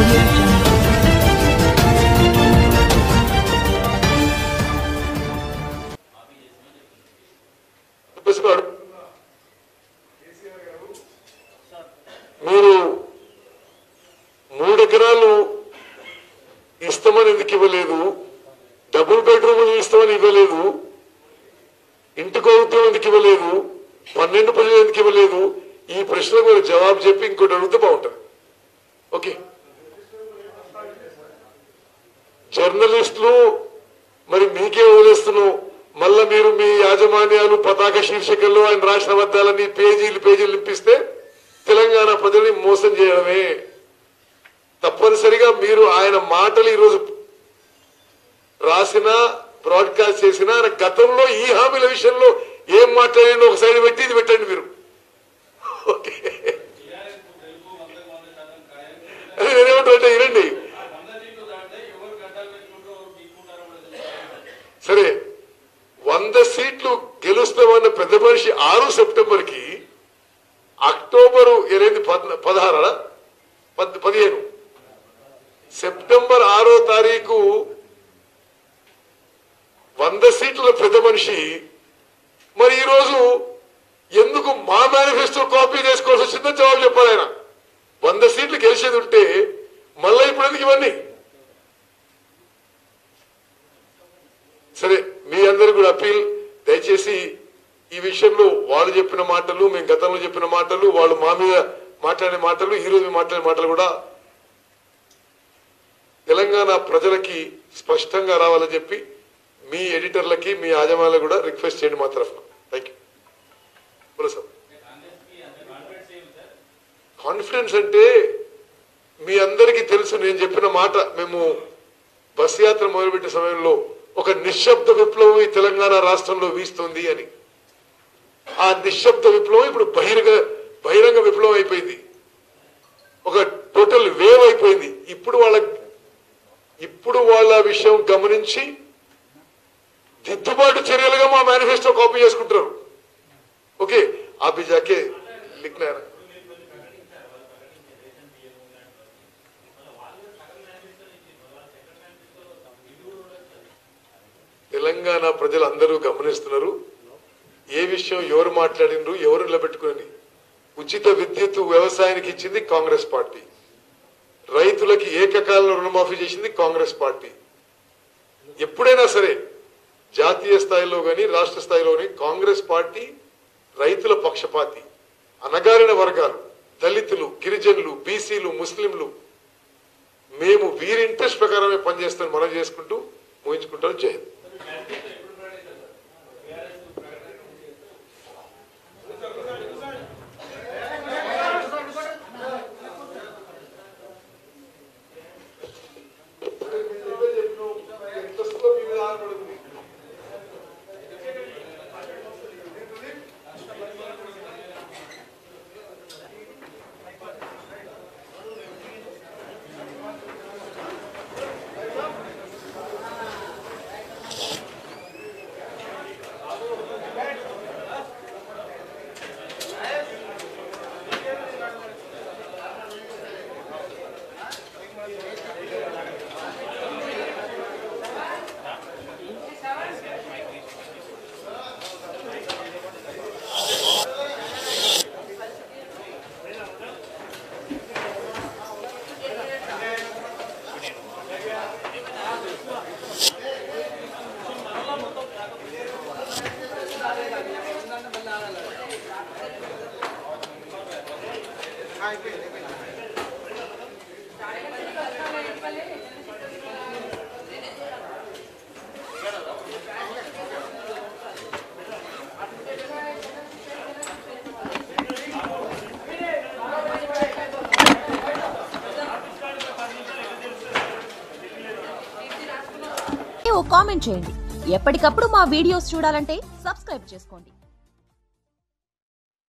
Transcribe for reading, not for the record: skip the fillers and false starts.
Audio Jungle. మీరు 3 ఎకరాలు ఇస్తామని ఎందుకు ఇవ్వలేదు? డబుల్ బెడ్రూమ్ ఇస్తామని ఇవ్వలేదు. ఇంటికి అవుతాం ఎందుకు ఇవ్వలేదు? 12 పనులు ఎందుకు ఇవ్వలేదు? ఈ ప్రశ్నలకు మీరు జవాబు చెప్పి ఇంకోటి అడిగితే బాగుంటుంది. ఓకే, జర్నలిస్టులు మరి మీకే వదిలేస్తున్నావు. మళ్ళా మీరు మీ యాజమాన్యాలు పతాక శీర్షికల్లో ఆయన రాసిన అబద్ధాలని పేజీలు నింపిస్తే తెలంగాణ ప్రజల్ని మోసం చేయడమే. తప్పనిసరిగా మీరు ఆయన మాటలు ఈరోజు రాసిన బ్రాడ్కాస్ట్ చేసిన ఆయన గతంలో ఈ హామీల విషయంలో ఏం మాట్లాడండి ఒక సైడ్ పెట్టి ఇది పెట్టండి మీరు. ఓకే, నేనేమంటే వినండి. సరే, 100 సీట్లు గెలుస్తామన్న పెద్ద మనిషి 6 సెప్టెంబర్కి అక్టోబరు 15 సెప్టెంబర్ 6వ తారీఖు 100 సీట్ల పెద్ద మనిషి మరి ఈరోజు ఎందుకు మా మేనిఫెస్టో కాపీ చేసుకోవాల్సి వచ్చిందో జవాబు చెప్పాలి ఆయన. 100 సీట్లు గెలిచేది ఉంటే మళ్ళీ ఇప్పుడు ఎందుకు ఇవన్నీ? సరే, మీ అందరూ కూడా అప్పీల్, దయచేసి ఈ విషయంలో వాళ్ళు చెప్పిన మాటలు, మేము గతంలో చెప్పిన మాటలు, వాళ్ళు మా మీద మాట్లాడే మాటలు, ఈరోజు మాట్లాడే మాటలు కూడా తెలంగాణ ప్రజలకి స్పష్టంగా రావాలని చెప్పి మీ ఎడిటర్లకి మీ యాజమాన్యాలకు కూడా రిక్వెస్ట్ చేయండి మా తరఫున. Thank you. కాన్ఫిడెన్స్ అంటే మీ అందరికీ తెలుసు. నేను చెప్పిన మాట, మేము బస్ యాత్ర మొదలుపెట్టే సమయంలో ఒక నిశ్శబ్ద విప్లవం ఈ తెలంగాణ రాష్ట్రంలో వీస్తుంది అని. ఆ నిశ్శబ్ద విప్లవం ఇప్పుడు బహిరంగ విప్లవం అయిపోయింది. ఒక టోటల్ వేవ్ అయిపోయింది. ఇప్పుడు వాళ్ళ విషయం గమనించి దిద్దుబాటు చర్యలుగా మా మేనిఫెస్టో కాపీ చేసుకుంటారు. ఓకే, ఆపి జాకే లిఖనా है. తెలంగాణ ప్రజలు అందరూ గమనిస్తున్నారు ఏ విషయం ఎవరు మాట్లాడినరు, ఎవరు నిలబెట్టుకుని. ఉచిత విద్యుత్ వ్యవసాయానికి ఇచ్చింది కాంగ్రెస్ పార్టీ, రైతులకి ఏకకాలంలో రుణమాఫీ చేసింది కాంగ్రెస్ పార్టీ. ఎప్పుడైనా సరే జాతీయ స్థాయిలో కానీ రాష్ట్ర స్థాయిలో కాంగ్రెస్ పార్టీ రైతుల పక్షపాతి. అనగారిన వర్గాలు, దళితులు, గిరిజనులు, బీసీలు, ముస్లింలు, మేము వీరి ఇంట్రెస్ట్ ప్రకారమే పనిచేస్తాం మనం చేసుకుంటూ ముగించుకుంటాం. జై హింద్. కామెంట్ చేయండి. ఎప్పటికప్పుడు మా వీడియోస్ చూడాలంటే సబ్స్క్రైబ్ చేసుకోండి.